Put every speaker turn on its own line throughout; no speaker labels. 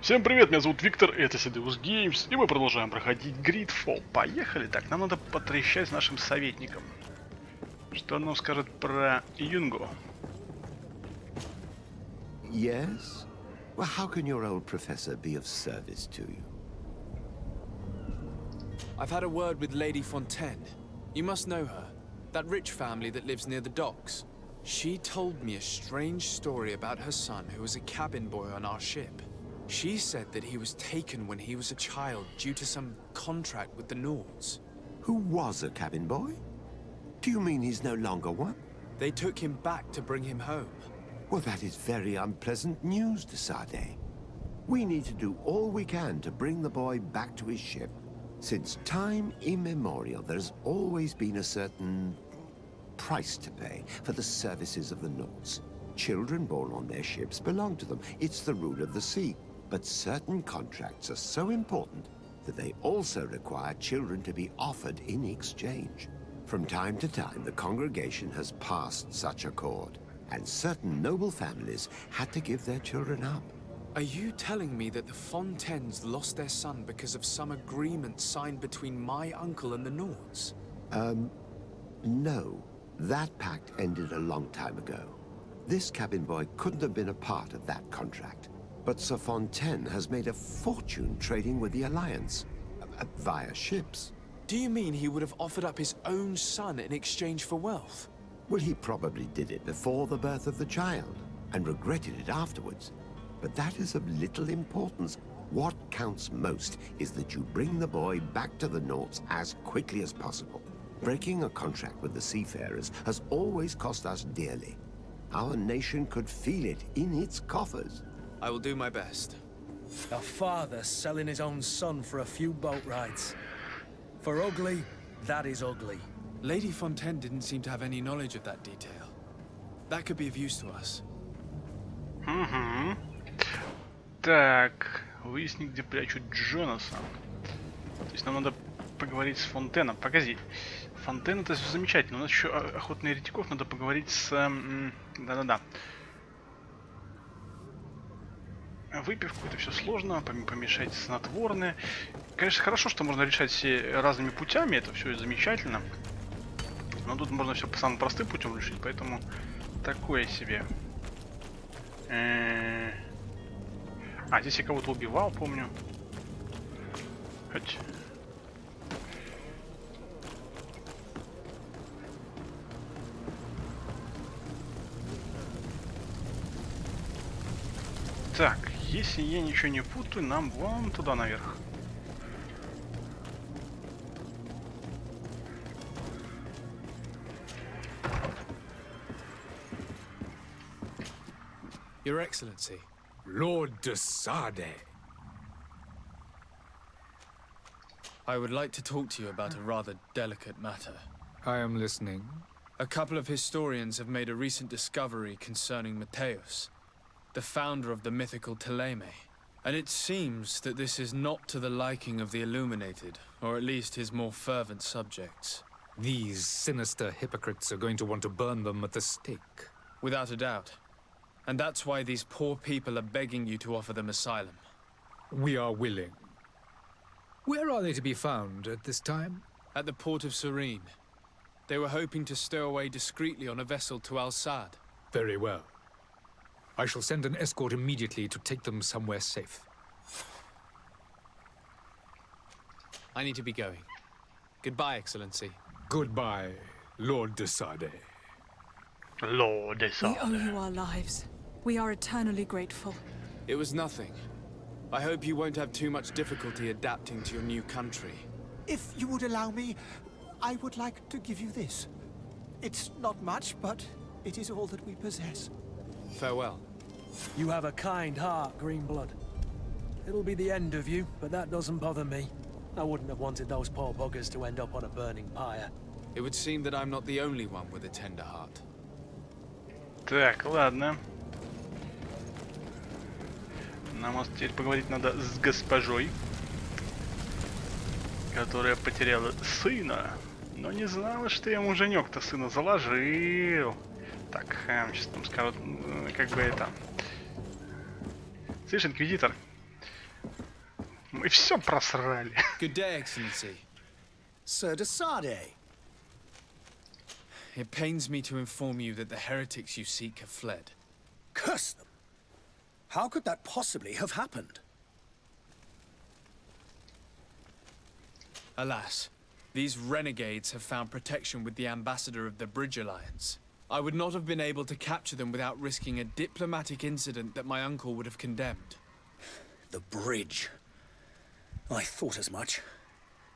Всем привет, меня зовут Виктор, это Sedeus Games, и мы продолжаем проходить Greedfall. Поехали. Так, нам надо потрещать с нашим советником. Что он нам скажет про Юнгу?
Yes? Well, how can your old professor be of service to you?
I've had a word with Lady Fontaine. You must know her. That rich family that lives near the docks. She told me a strange story about her son who was a cabin boy on our ship. She said that he was taken when he was a child due to some contract with the Nords.
Who was a cabin boy? Do you mean he's no longer one?
They took him back to bring him home.
Well, that is very unpleasant news, de Sade. We need to do all we can to bring the boy back to his ship. Since time immemorial, there's always been a certain price to pay for the services of the Nords. Children born on their ships belong to them. It's the rule of the sea. But certain contracts are so important that they also require children to be offered in exchange. From time to time, the congregation has passed such accord, and certain noble families had to give their children up.
Are you telling me that the Fontaines lost their son because of some agreement signed between my uncle and the Nords?
No. That pact ended a long time ago. This cabin boy couldn't have been a part of that contract. But Sir Fontaine has made a fortune trading with the Alliance, via ships.
Do you mean he would have offered up his own son in exchange for wealth?
Well, he probably did it before the birth of the child, and regretted it afterwards. But that is of little importance. What counts most is that you bring the boy back to the Nords as quickly as possible. Breaking a contract with the seafarers has always cost us dearly. Our nation could feel it in its coffers.
I will do my best.
A father selling his own son for a few boat rides. For ugly, that is ugly.
Lady Fontaine didn't seem to have any knowledge of that detail. That could be of use to us.
Так, выясни, где прячут Джонаса. То есть нам надо поговорить с Фонтеном. Погоди. Фонтен — это все замечательно. У нас еще охотный еретиков, надо поговорить с... Да-да-да. Выпивку — это все сложно, помешать снотворное. Конечно, хорошо, что можно решать все разными путями, это все замечательно. Но тут можно все по самым простым путем решить, поэтому такое себе. А, здесь я кого-то убивал, помню. Хоть... Так, если я ничего не путаю, нам вон туда наверх.
Your Excellency.
Lord de Sade.
I would like to talk to you about a rather delicate matter.
I am listening.
A couple of historians have made a recent discovery concerning Mateus, the founder of the mythical Teleme. And it seems that this is not to the liking of the Illuminated, or at least his more fervent subjects.
These sinister hypocrites are going to want to burn them at the stake.
Without a doubt. And that's why these poor people are begging you to offer them asylum.
We are willing. Where are they to be found at this time?
At the port of Serene. They were hoping to stow away discreetly on a vessel to Al-Sad.
Very well. I shall send an escort immediately to take them somewhere safe.
I need to be going. Goodbye, Excellency.
Goodbye, Lord de Sade.
Lord de Sade.
We owe you our lives. We are eternally grateful.
It was nothing. I hope you won't have too much difficulty adapting to your new country.
If you would allow me, I would like to give you this. It's not much, but it is all that we possess.
Farewell.
You have a kind heart, Greenblood. It'll be the end of you, but that doesn't bother me. I wouldn't have wanted those poor buggers to end up on a burning pyre.
It would seem that I'm not the only one with a tender heart.
Так, ладно. Нам теперь поговорить надо с госпожой, которая потеряла сына, но не знала, что я муженек-то сына заложил. Так, сейчас там скажут, как бы это... Слышь, инквизитор, Мы все просрали.
Good day, Excellency.
Sir Desade.
It pains me to inform you that the heretics you seek have fled.
Curse them. How could that possibly have happened?
Alas, these renegades have found protection with the ambassador of the Bridge Alliance. I would not have been able to capture them without risking a diplomatic incident that my uncle would have condemned.
The bridge. I thought as much.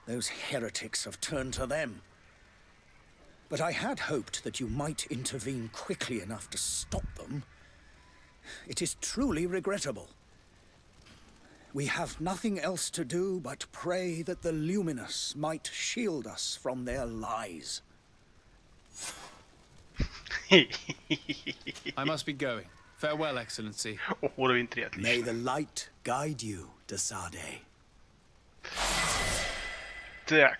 Those heretics have turned to them. But I had hoped that you might intervene quickly enough to stop them. It is truly regrettable. We have nothing else to do but pray that the Luminous might shield us from their lies.
I must be going. Farewell, Excellency.
Уровень 3,
May
отлично.
the light guide you, Desade.
Так.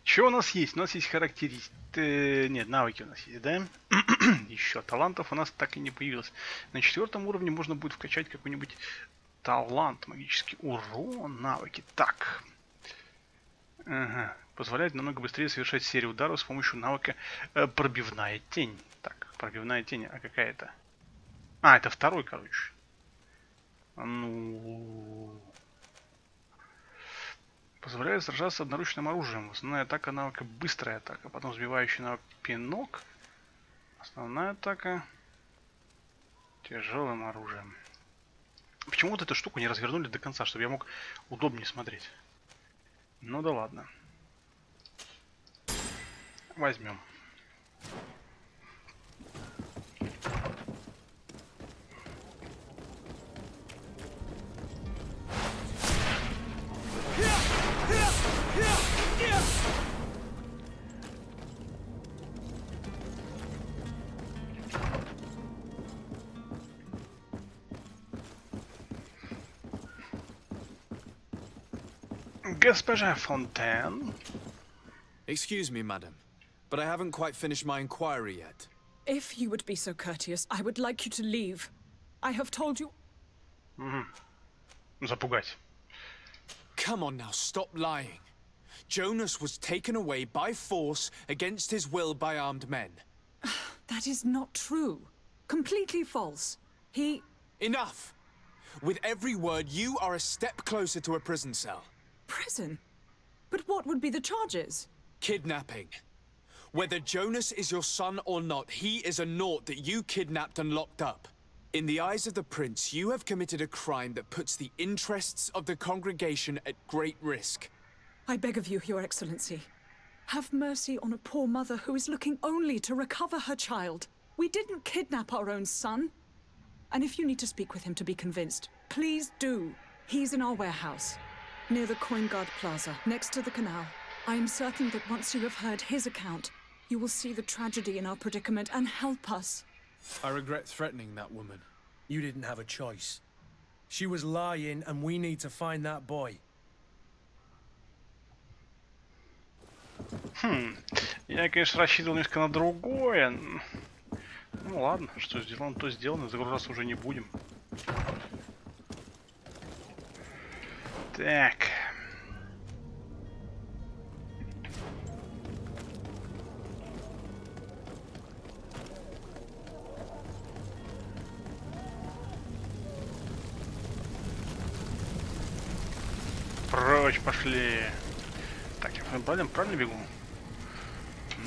Что у нас есть? У нас есть характеристики... Нет, навыки у нас есть, да? Еще талантов у нас так и не появилось. На 4-м уровне можно будет вкачать какой-нибудь талант, магический урон, навыки. Так. Ага. Позволяет намного быстрее совершать серию ударов с помощью навыка пробивная тень. Так, пробивная тень, а какая это? А, это второй, короче. Ну... Позволяет сражаться одноручным оружием. Основная атака навыка быстрая атака. Потом сбивающий навык пинок. Основная атака тяжелым оружием. Почему вот эту штуку не развернули до конца, чтобы я мог удобнее смотреть? Ну да ладно. Возьмем. Госпожа Фонтен.
Excuse me, madam, but I haven't quite finished my inquiry yet.
If you would be so courteous, I would like you to leave. I have told you...
Запугать.
Come on now, stop lying. Jonas was taken away by force against his will by armed men.
That is not true. Completely false. He...
Enough! With every word, you are a step closer to a prison cell.
Prison? But what would be the charges?
Kidnapping. Whether Jonas is your son or not, he is a naught that you kidnapped and locked up. In the eyes of the prince, you have committed a crime that puts the interests of the congregation at great risk.
I beg of you, Your Excellency. Have mercy on a poor mother who is looking only to recover her child. We didn't kidnap our own son. And if you need to speak with him to be convinced, please do. He's in our warehouse, near the Coin Guard Plaza, next to the canal. I am certain that once you have heard his account, you will see the tragedy in our predicament and help us.
I regret threatening that woman.
You didn't have a choice. She was lying, and we need to find that boy.
Я, конечно, рассчитывал немножко на другое. Ну ладно, что сделано, то сделано. Загружаться уже не будем. Так. Прочь пошли. Так, я правильно бегу?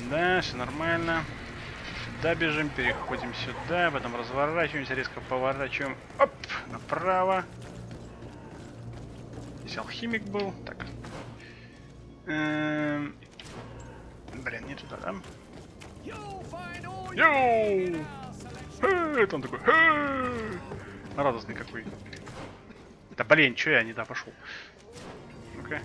Да, все нормально. Сюда бежим, переходим сюда, потом разворачиваемся, резко поворачиваем. Оп, направо. Здесь алхимик был. Так. Блин, не туда, да? Йоу! Это он такой. Радостный какой. Да блин, чё я не туда пошел? Ну-ка.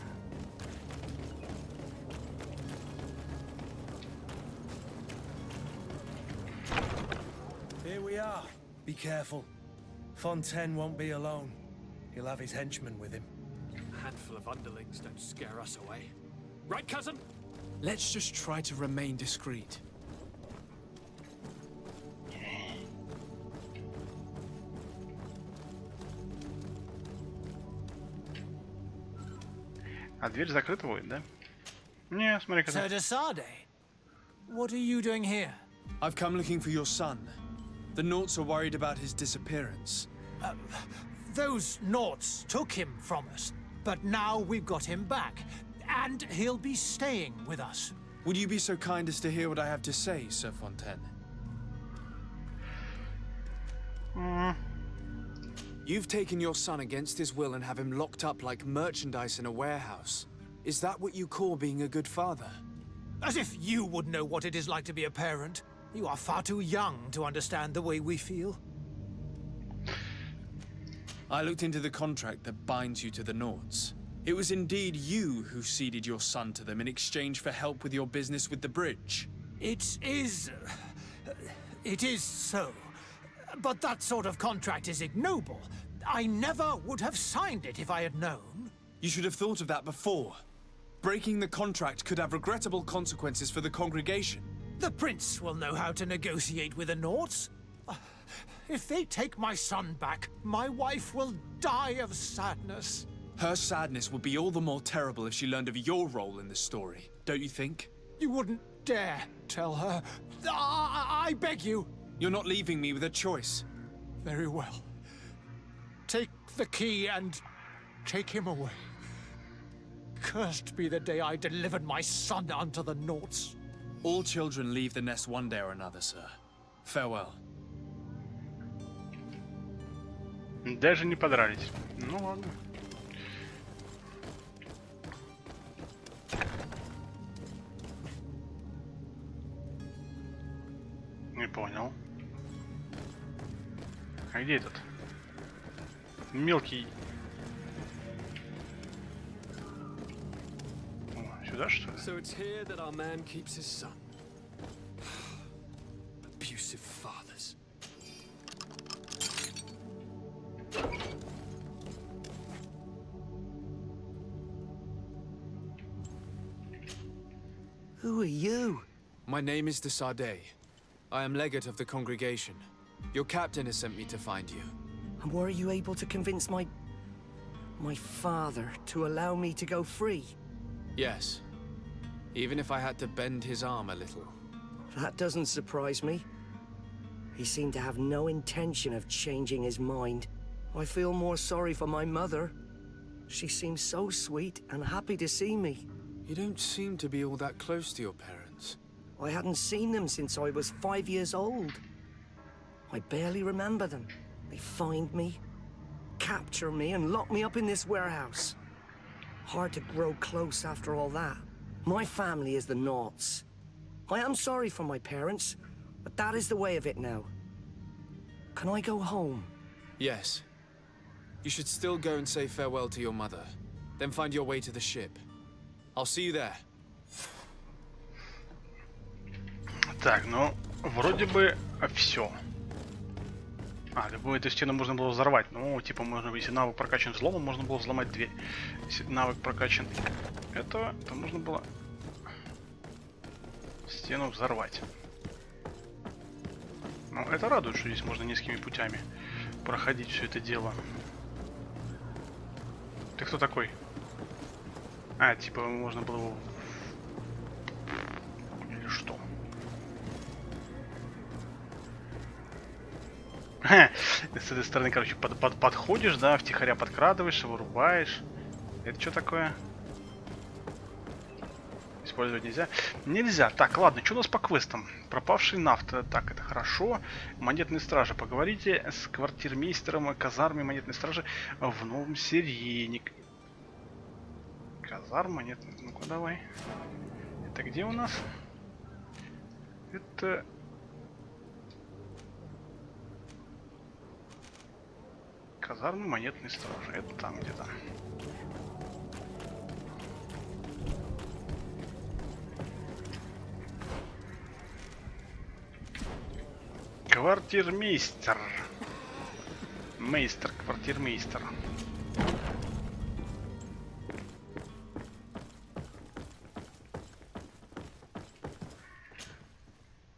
Here we are. Be careful. Fontaine won't be alone. He'll have his henchmen with him.
A handful of underlings don't scare us away. Right, cousin? Let's just try to remain discreet.
А дверь закрыта будет, да? Не, смотри, как...
Sedeus, what are you doing here?
I've come looking for your son. The Naughts are worried about his disappearance.
Those Naughts took him from us, but now we've got him back, and he'll be staying with us.
Would you be so kind as to hear what I have to say, Sir Fontaine? You've taken your son against his will and have him locked up like merchandise in a warehouse. Is that what you call being a good father?
As if you would know what it is like to be a parent. You are far too young to understand the way we feel.
I looked into the contract that binds you to the Naughts. It was indeed you who ceded your son to them in exchange for help with your business with the bridge.
It is so. But that sort of contract is ignoble. I never would have signed it if I had known.
You should have thought of that before. Breaking the contract could have regrettable consequences for the congregation.
The prince will know how to negotiate with the Naughts. If they take my son back, my wife will die of sadness.
Her sadness would be all the more terrible if she learned of your role in the story, don't you think?
You wouldn't dare tell her. I beg you.
You're not leaving me with a choice.
Very well. Take the key and take him away. Cursed be the day I delivered my son unto the Naughts.
All children leave the nest one day or another, sir. Farewell.
Даже не подрались. Ну ладно. Не понял. А где этот? Мелкий. О, сюда что ли?
So it's here that our man keeps his son. Abusive fathers.
Who are you?
My name is de Sade. I am legate of the congregation. Your captain has sent me to find you.
And were you able to convince my father to allow me to go free?
Yes. Even if I had to bend his arm a little.
That doesn't surprise me. He seemed to have no intention of changing his mind. I feel more sorry for my mother. She seems so sweet and happy to see me.
You don't seem to be all that close to your parents.
I hadn't seen them since I was 5 years old. I barely remember them. They find me, capture me, and lock me up in this warehouse. Hard to grow close after all that. My family is the Naughts. I am sorry for my parents, but that is the way of it now. Can I go home?
Yes. You should still go and say farewell to your mother. Then find your way to the ship. I'll see you there.
Так, ну, вроде бы все. А, любую эту стену можно было взорвать. Ну, типа, можно, если навык прокачан взломом, можно было взломать дверь. Если навык прокачан этого, то можно было стену взорвать. Ну, это радует, что здесь можно несколькими путями проходить все это дело. Ты кто такой? А, типа, можно было его... Или что? С этой стороны, короче, подходишь, да, втихаря подкрадываешь, вырубаешь. Это что такое? Использовать нельзя? Нельзя. Так, ладно, что у нас по квестам? Пропавший нафта. Так, это хорошо. Монетные стражи. Поговорите с квартирмейстером казармы монетной стражи в новом серии. Казарм монетный. Ну-ка, давай. Это где у нас? Это... Казармы монетной стражи. Это там где-то. Квартирмейстер. Мейстер, квартирмейстер.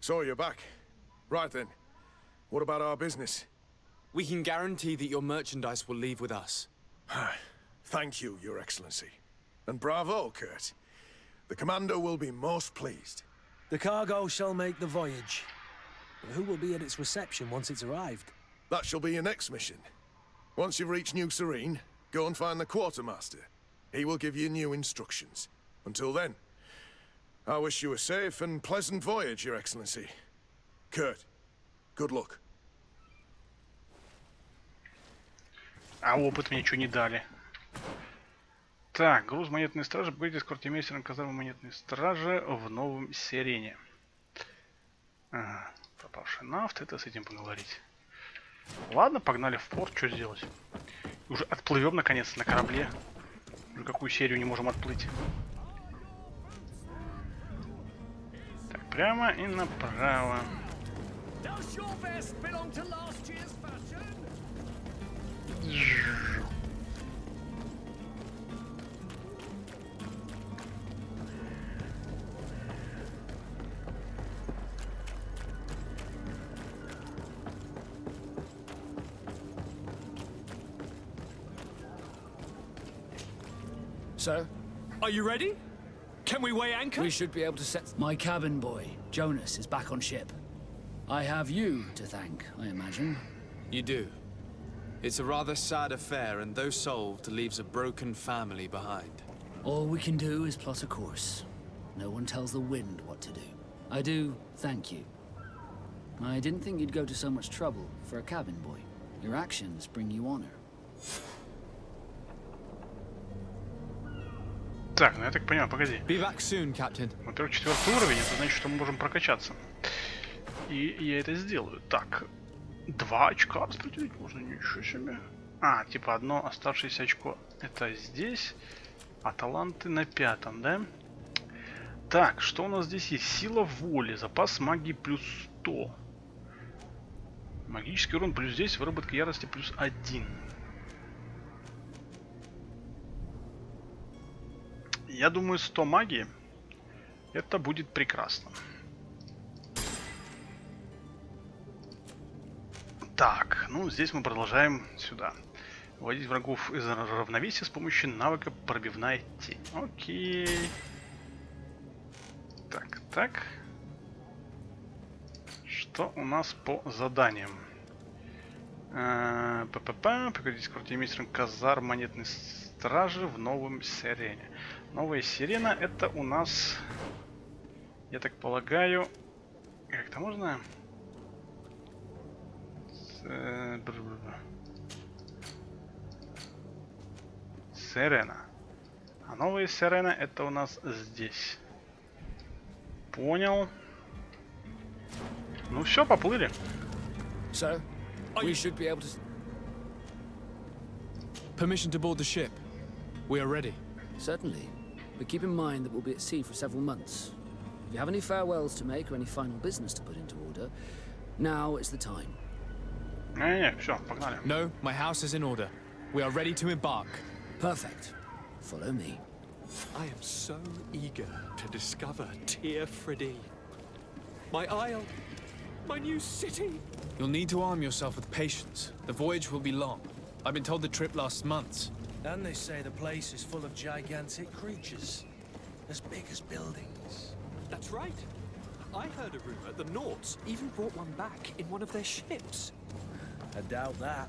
So you're back. Right then. What about our business?
We can guarantee that your merchandise will leave with us.
Thank you, Your Excellency. And bravo, Kurt. The commander will be most pleased.
The cargo shall make the voyage. But who will be at its reception once it's arrived?
That shall be your next mission. Once you've reached New Serene, go and find the quartermaster. He will give you new instructions. Until then, I wish you a safe and pleasant voyage, Your Excellency. Kurt, good luck.
А опыт мне ничего не дали. Так, груз монетной стражи. Поговорите с квартирмейстером казармы монетной стражи в новом Сирене. Ага, пропавший нафт, это с этим поговорить. Ладно, погнали в порт, что сделать. Уже отплывем наконец на корабле. Уже какую серию не можем отплыть. Так, прямо и направо.
So,
are you ready? Can we weigh anchor?
We should be able to set... My cabin boy, Jonas, is back on ship. I have you to thank, I imagine.
You do. It's a rather sad affair, and though solved, leaves a broken family behind.
All we can do is plot a course. No one tells the wind what to do. I do thank you. I didn't think you'd go to so much trouble for a cabin boy. Your actions bring you honor.
Так, ну я так понимаю, погоди.
Be back soon, Captain.
Во-первых, 4-й уровень, это значит, что мы можем прокачаться. И я это сделаю. Так, 2 очка распределить можно, ничего себе. А, типа одно оставшееся очко. Это здесь, а таланты на 5-м, да? Так, что у нас здесь есть? Сила воли, запас магии плюс 100. Магический урон плюс 10, выработка ярости плюс 1. Я думаю, 100 магии. Это будет прекрасно. Так, ну здесь мы продолжаем сюда. Вводить врагов из равновесия с помощью навыка пробивная тень. Окей. Так, так. Что у нас по заданиям? ППП. Поговорить с квартирмейстером казарм монетной стражи в новом Сирене. Новая Сирена это у нас, я так полагаю, как-то можно? Сирена. А новая Сирена это у нас здесь. Понял. Ну все, поплыли.
So, we should be able to...
Permission to board the ship. We are ready.
Certainly. But keep in mind that we'll be at sea for several months. If you have any farewells to make or any final business to put into order, now is the time.
Не, все, погнали.
No, my house is in order. We are ready to embark.
Perfect. Follow me.
I am so eager to discover Tear Freddy. My isle, my new city.
You'll need to arm yourself with patience. The voyage will be long. I've been told the trip lasts months.
And they say the place is full of gigantic creatures, as big as buildings.
That's right. I heard a rumor the Nauts even brought one back in one of their ships.
I doubt that.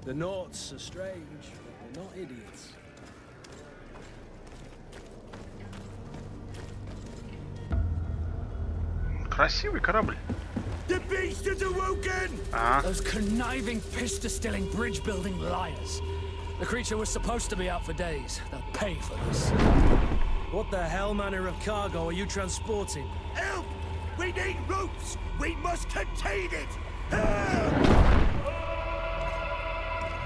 The Nauts are strange, but they're not idiots.
Красивый корабль.
The beast is awoken!
Those conniving, pista-stilling, bridge-building liars. The creature was supposed to be out for days. They'll pay for this.
What the hell manner of cargo are you transporting?
Help! We need ropes! We must contain it! Help!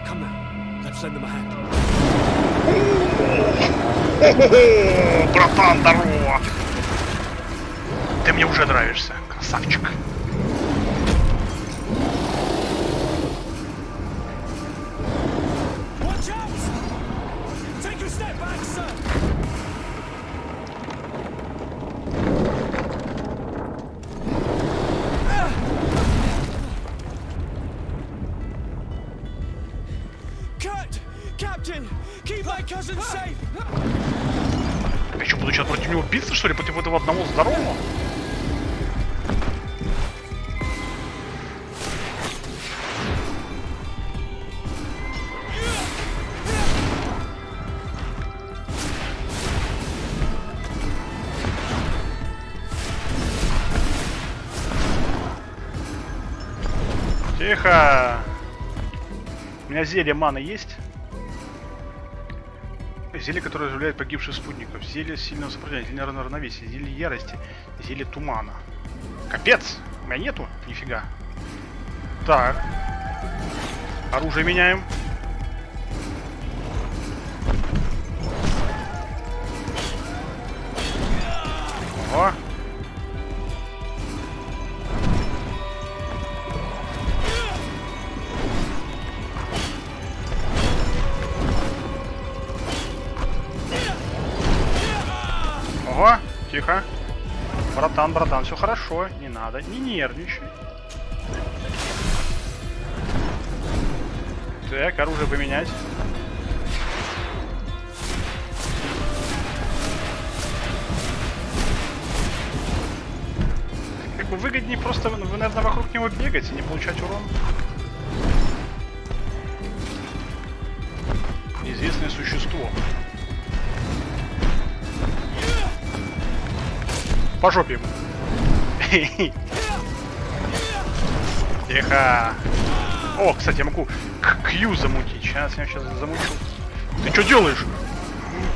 Come now, let's lend them a hand.
Братан, здорово! Ты мне уже нравишься, красавчик.
Watch out! Take a step back, sir! Kurt!
Captain, keep my cousin safe.
Я что, буду сейчас против него биться, что ли, против этого одного здорового? Тихо! У меня зелье маны есть? Зелье, которое оживляет погибших спутников. Зелье сильного сопротивления, зелье равновесия, зелье ярости, зелье тумана. Капец! У меня нету? Нифига. Так. Оружие меняем. Ого. Ого, тихо. Братан, братан, все хорошо. Не надо, не нервничай. Так, оружие поменять. Как бы выгоднее просто, наверное, вокруг него бегать и не получать урон. Неизвестное существо. По жопе ему. Тихо. О, кстати, я могу Q замутить. Сейчас я замучу. Ты что делаешь?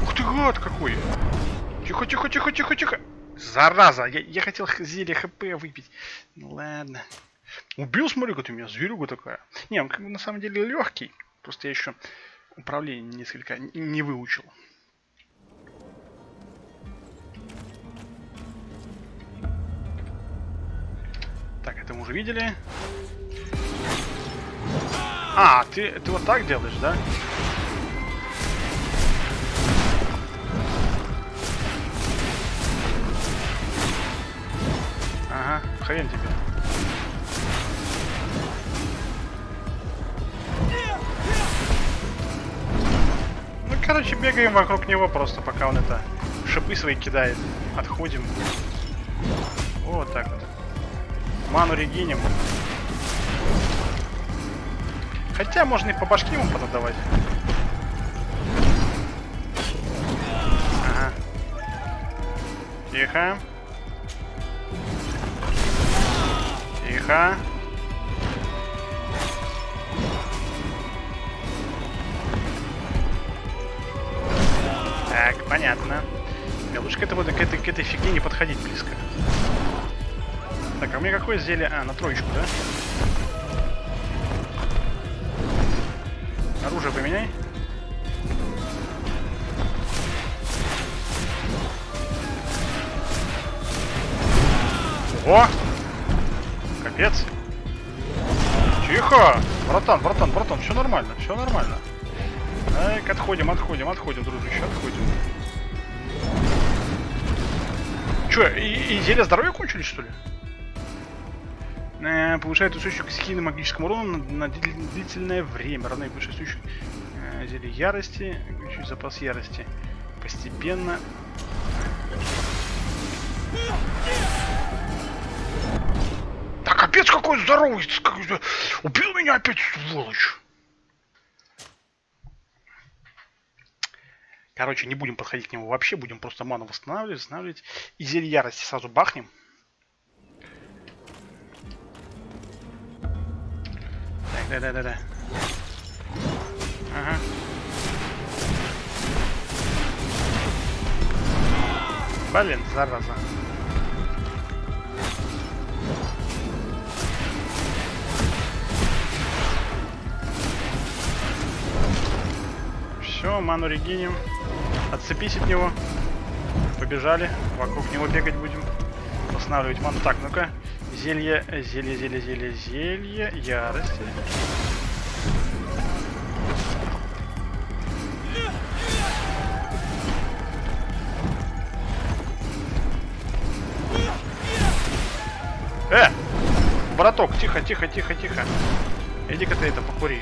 Ух ты, гад какой. Тихо, тихо, тихо, тихо, тихо. Зараза, я хотел зелье ХП выпить. Ну ладно. Убил, смотри, как у меня зверюга такая. Не, он как бы на самом деле легкий. Просто я еще управление несколько не выучил. Так, это мы уже видели. А, ты вот так делаешь, да? Ага, хрен тебе. Ну, короче, бегаем вокруг него просто, пока он это шипы свои кидает. Отходим. Вот так вот. Ману регинем. Хотя можно и по башке ему подавать. Ага. Тихо. Тихо. Так, понятно. Мне лучше к этой фигне не подходить близко. Так, а у меня какое зелье? А, на троечку, да? Оружие поменяй. О! Капец. Тихо! Братан, братан, братан, все нормально, все нормально. Так, отходим, дружище, отходим. Че, и зелья здоровья кончились, что ли? Повышает устойчивость к стихийному магическому урону на длительное время. Равно и повышает устойчивость зелье ярости. Включить запас ярости. Постепенно. Да капец какой здоровый! Убил меня опять, сволочь! Короче, не будем подходить к нему вообще. Будем просто ману восстанавливать. И зелье ярости сразу бахнем. Да. Ага. Блин, зараза. Все, ману регинем. Отцепись от него. Побежали. Вокруг него бегать будем. Восстанавливать ману. Так, ну-ка. Зелье ярости. Браток, тихо. Иди-ка ты это покури.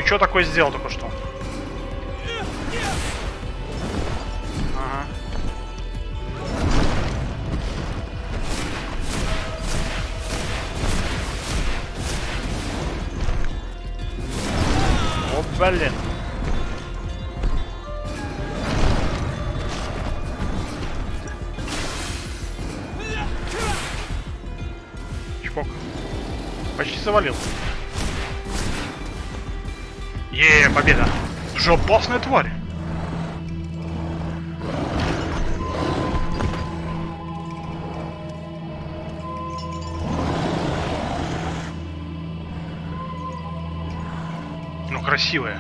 что такое сделал только что? Ага. О, блин. Чпок. Почти завалил. Победа. Это же опасная тварь. Ну, красивая.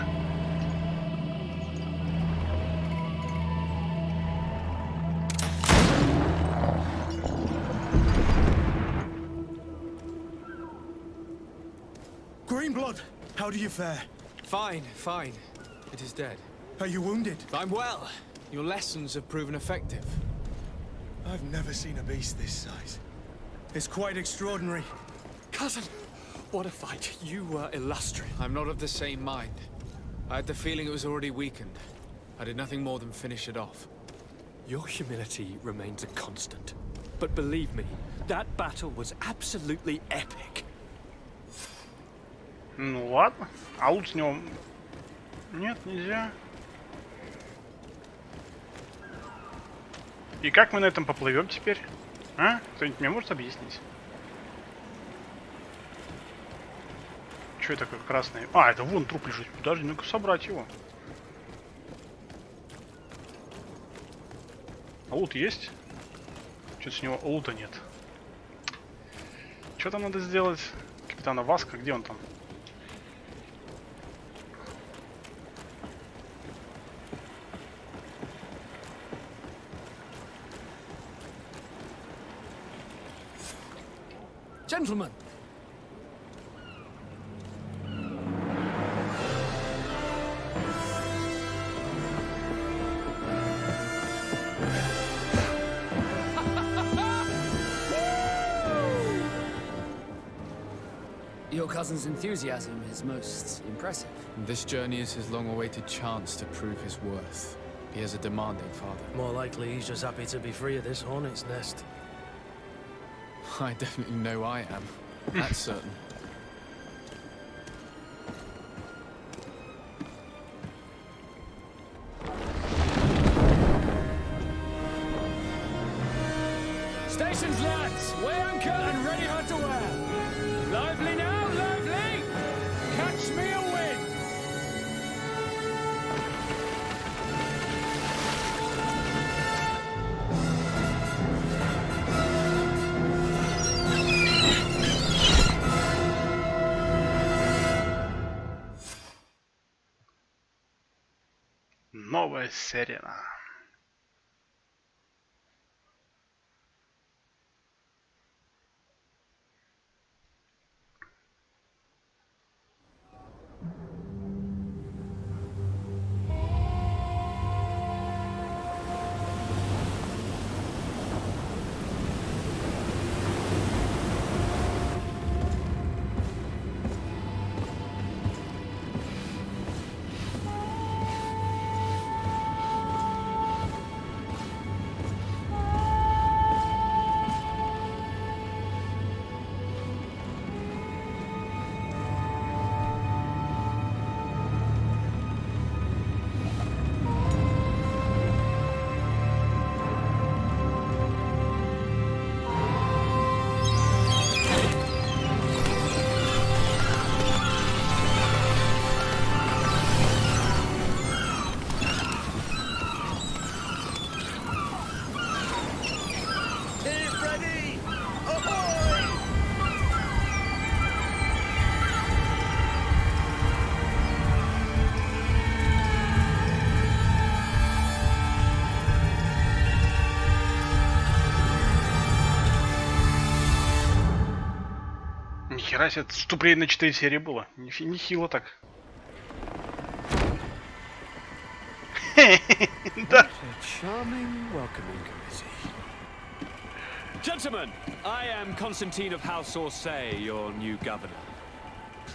Greenblood, how do you fare?
Fine, fine. It is dead.
Are you wounded?
I'm well. Your lessons have proven effective.
I've never seen a beast this size. It's quite extraordinary.
Cousin, what a fight. You were illustrious.
I'm not of the same mind. I had the feeling it was already weakened. I did nothing more than finish it off.
Your humility remains a constant. But believe me, that battle was absolutely epic.
Ну ладно. А лут с него... Нет, нельзя. И как мы на этом поплывем теперь? А? Кто-нибудь мне может объяснить? Что это такое красное? А, это вон труп лежит. Подожди, ну-ка собрать его. А лут есть? Что-то с него лута нет. Что там надо сделать? Капитана Васка, где он там?
Gentlemen!
Your cousin's enthusiasm is most impressive.
This journey is his long-awaited chance to prove his worth. He has a demanding father.
More likely he's just happy to be free of this hornet's nest.
I definitely know I am. That's certain.
Stations, lads! Weigh anchor and ready her to wear! Lively now, lively! Catch me a wind!
Новая сирена. Нихера себе, вступление на 4 серии было. Нехило так. Да.
Gentlemen, I am Constantine of House Orsay, your new governor.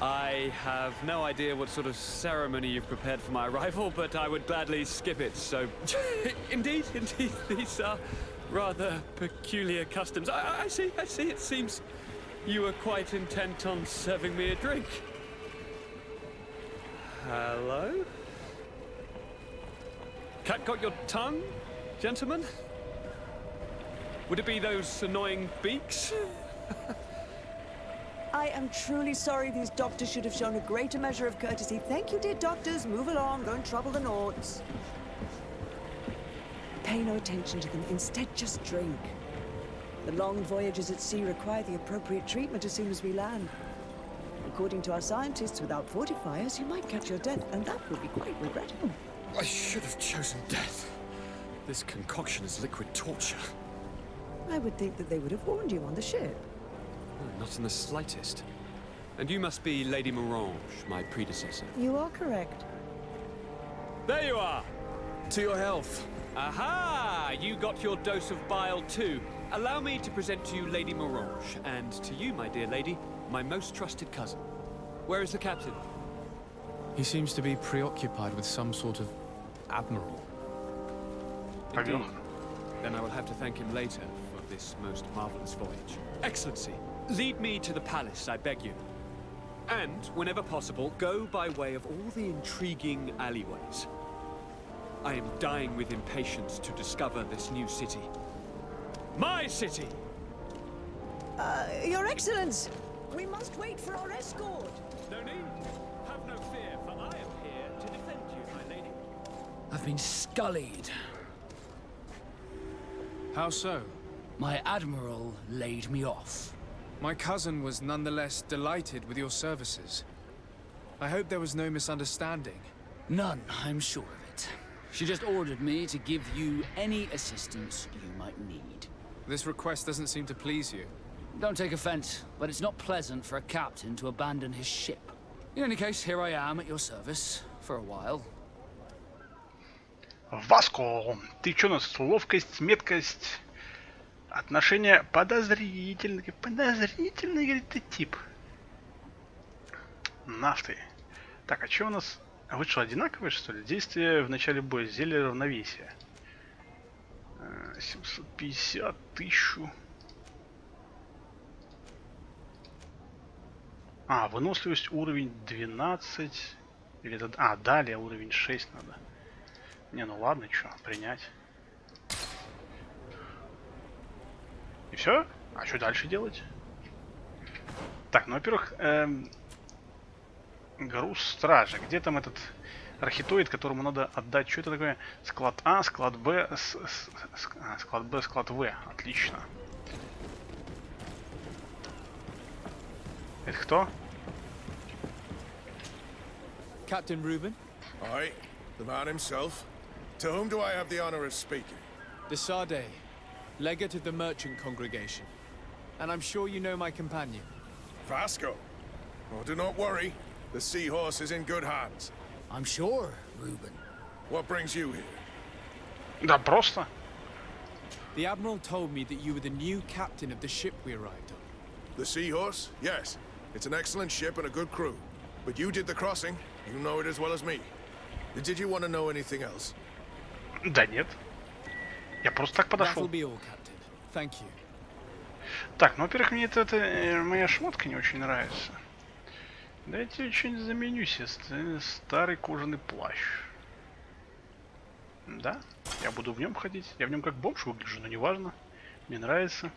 I have no idea what sort of ceremony you've prepared for my arrival, but I would gladly skip it, so... Indeed, these are rather peculiar customs. I see, it seems you were quite intent on serving me a drink. Hello? Cat got your tongue, gentlemen? Would it be those annoying beaks?
I am truly sorry. These doctors should have shown a greater measure of courtesy. Thank you, dear doctors. Move along. Don't trouble the Nords. Pay no attention to them. Instead, just drink. The long voyages at sea require the appropriate treatment as soon as we land. According to our scientists, without fortifiers, you might catch your death, and that would be quite regrettable.
I should have chosen death. This concoction is liquid torture.
I would think that they would have warned you on the ship.
Not in the slightest. And you must be Lady Morange, my predecessor.
You are correct.
There you are!
To your health.
Aha! You got your dose of bile too. Allow me to present to you Lady Morange, and to you, my dear lady, my most trusted cousin. Where is the captain?
He seems to be preoccupied with some sort of admiral.
Indeed. Then I will have to thank him later for this most marvelous voyage. Excellency, lead me to the palace, I beg you. And, whenever possible, go by way of all the intriguing alleyways. I am dying with impatience to discover this new city. My city!
Your Excellence! We must wait for our escort!
No need. Have no fear, for I am here to defend you, my lady.
I've been scullied.
How so?
My admiral laid me off.
My cousin was nonetheless delighted with your services. I hope there was no misunderstanding.
None, I'm sure of it. She just ordered me to give you any assistance you might need.
This request doesn't seem to please you.
Don't take offense, but it's not pleasant for a captain to abandon his ship. In any case, here I am at your service, for a while.
Васко, ты чё у нас? Ловкость, меткость, отношения подозрительные. Подозрительный, говорит, ты тип. Нафты. Так, а чё у нас? Вышло одинаковое, что ли? Действие в начале боя. Зелье равновесия. 750, 1000. А, выносливость уровень 12. Или это... А, далее уровень 6 надо. Не, ну ладно, чё, принять. И все? А что дальше делать? Так, ну, во-первых, груз стражи. Где там этот архитоид, которому надо отдать? Что это такое? Склад А, склад Б, склад Б, склад В. Отлично. Это кто?
Captain Reuben?
Aye, the man himself. To whom do I have the honor of speaking?
The Sade, legate of the merchant congregation. And I'm sure you know my companion.
Vasco. Oh, do not worry. The seahorse is in good hands.
I'm sure, Reuben.
What brings you here?
Да просто.
The Admiral told me that you were the new captain of the ship we arrived on.
The Seahorse? Yes. It's an excellent ship and a good crew. But you did the crossing. You know it as well as me. Did you want to know anything else?
Да нет. Я просто так подошел.
That'll be all, Captain. Thank you.
Так, ну, во-первых, мне эта моя шмотка не очень нравится. Дайте я что-нибудь заменю себе. Старый кожаный плащ. Да, я буду в нем ходить. Я в нем как бомж выгляжу, но неважно. Мне нравится.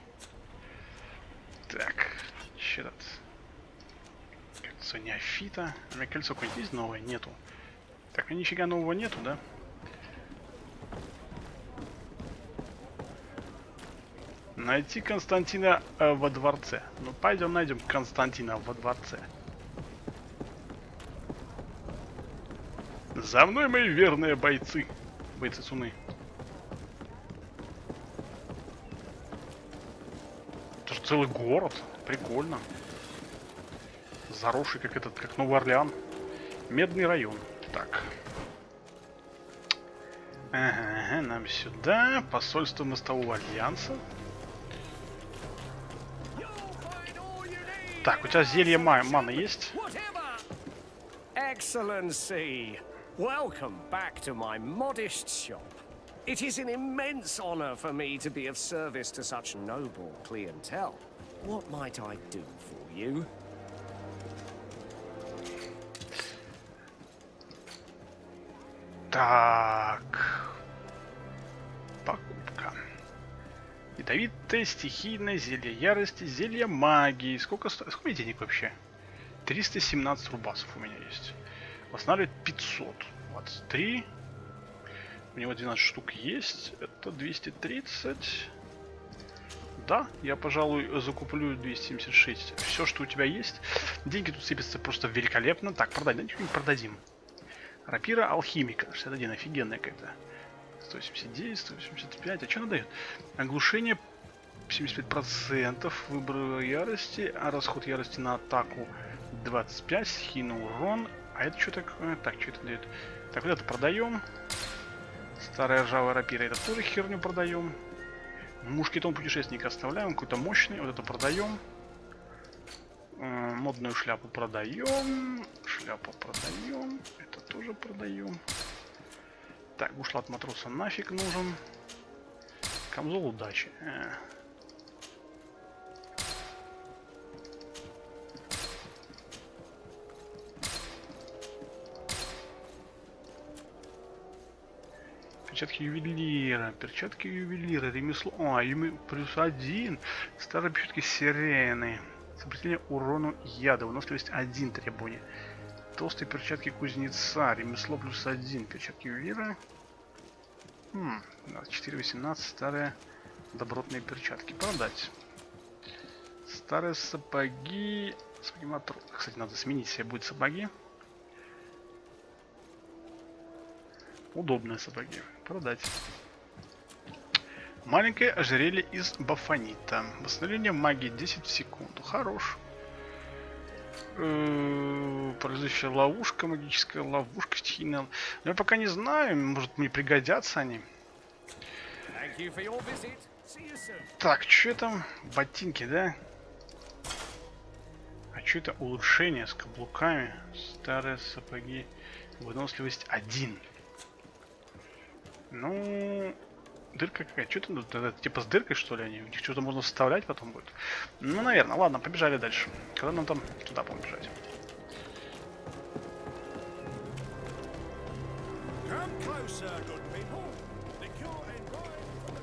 Так, что тут? Кольцо неофита. У меня кольцо какое-нибудь есть новое? Нету. Так, у меня нифига нового нету, да? Найти Константина во дворце. Ну, пойдем найдем Константина во дворце. За мной, мои верные бойцы. Бойцы Цуны. Это же целый город. Прикольно. Заросший, как этот, как Новый Орлеан. Медный район. Так. Ага, нам сюда. Посольство Мостового Альянса. Так, у тебя зелье маны есть?
Excellency! Welcome back to my modest shop. It is an immense honor for me to be of service to such noble clientele. What might I do for you?
Так. Покупка. Ядовитое, стихийное, зелье ярости, зелье магии. Сколько денег вообще? 317 рубасов у меня есть. Восстанавливает 500. 23. У него 12 штук есть. Это 230. Да, я, пожалуй, закуплю 276. Все, что у тебя есть. Деньги тут сыпятся просто великолепно. Так, продать. Да, ничего не продадим. Рапира алхимика. 61. Офигенная какая-то. 189, 185. А что она дает? Оглушение 75%. Выбор ярости. А расход ярости на атаку 25. Стихийный урон. А это что такое? Так, что это дает? Так, вот это продаем. Старая ржавая рапира. Это тоже херню продаем. Мушкетон путешественника оставляем. Какой-то мощный. Вот это продаем. Модную шляпу продаем. Шляпу продаем. Это тоже продаем. Так, бушлат матроса нафиг нужен. Камзол удачи. Перчатки ювелира, ремесло. +1. Старые перчатки сирены. Сопротивление урону яда. Выносливость 1 требование. Толстые перчатки кузнеца. Ремесло +1. Перчатки ювелира. 4,18. Старые добротные перчатки. Продать. Старые сапоги. Сапоги матроса. Кстати, надо сменить себе будет сапоги. Удобные сапоги. Продать. Маленькое ожерелье из бафанита. Восстановление магии 10 в секунду. Хорош. Парализующая ловушка, магическая ловушка, стихийная. Но я пока не знаю, может мне пригодятся они. Так, что там? Ботинки, да? А что это? Улучшение с каблуками. Старые сапоги. Выносливость 1. Ну, дырка какая? Что это типа с дыркой, что ли, они? У них что-то можно вставлять потом будет? Ну, наверное. Ладно, побежали дальше. Когда нам там туда побежать?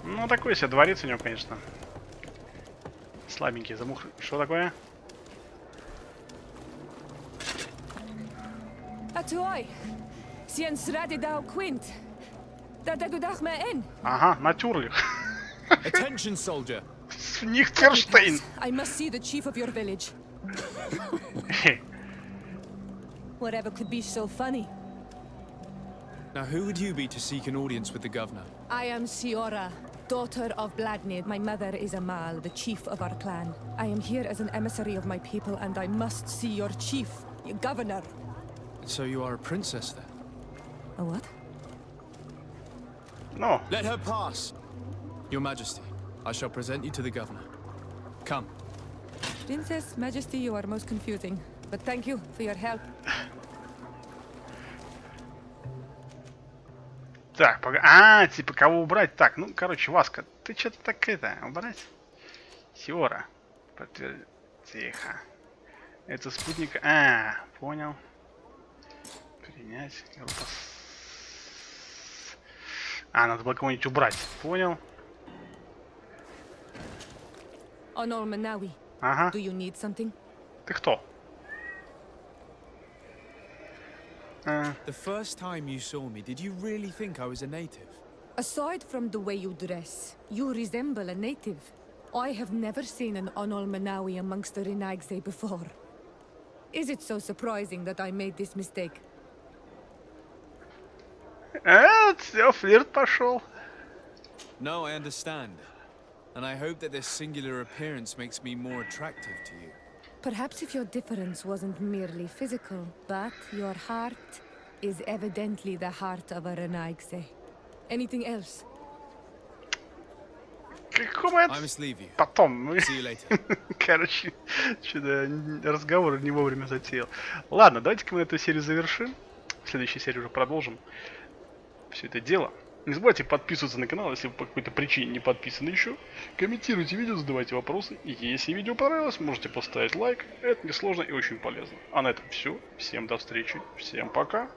Ну, такой себе дворец у него, конечно. Слабенький, замух. Что такое? Ага, натюрлих.
Attention, soldier.
Нихтерштейн.
I must see the chief of your village. Whatever could be so funny.
Now, who would you be to seek an audience with the governor?
I am Siora, daughter of Bladnid. My mother is Amal, the chief of our clan. I am here as an emissary of my people, and I must see your chief, your governor.
So you are a princess, then?
A what?
No.
Let her pass. Your Majesty, I shall present you to the governor. Come.
Princess, Majesty, you are most confusing. But thank you for your help.
Так, а, типа кого убрать? Так, ну, короче, Васка, ты что-то так это, убрать? Сиора. Тихо. Это спутник. А, понял. Принять. А, надо было кого-нибудь убрать. Понял.
Honor Manawi.
Ага.
Do you need something?
Ты кто?
The first time you saw me, did you really think I was a native?
Aside from the way you dress, you resemble a native. I have never seen an Onol Manawi amongst the Renagse before. Is it so surprising that I made this mistake?
Все, флирт пошел.
No, I understand. And I hope that this singular appearance makes me more attractive to you.
Perhaps if your difference wasn't merely physical, but your heart is evidently the heart of a Renagse. Anything else?
Какого это? Потом. Короче, что-то разговор не вовремя затеял. Ладно, давайте-ка мы эту серию завершим. В следующей серии уже продолжим все это дело. Не забывайте подписываться на канал, если вы по какой-то причине не подписаны еще. Комментируйте видео, задавайте вопросы. И если видео понравилось, можете поставить лайк. Это несложно и очень полезно. А на этом все. Всем до встречи. Всем пока.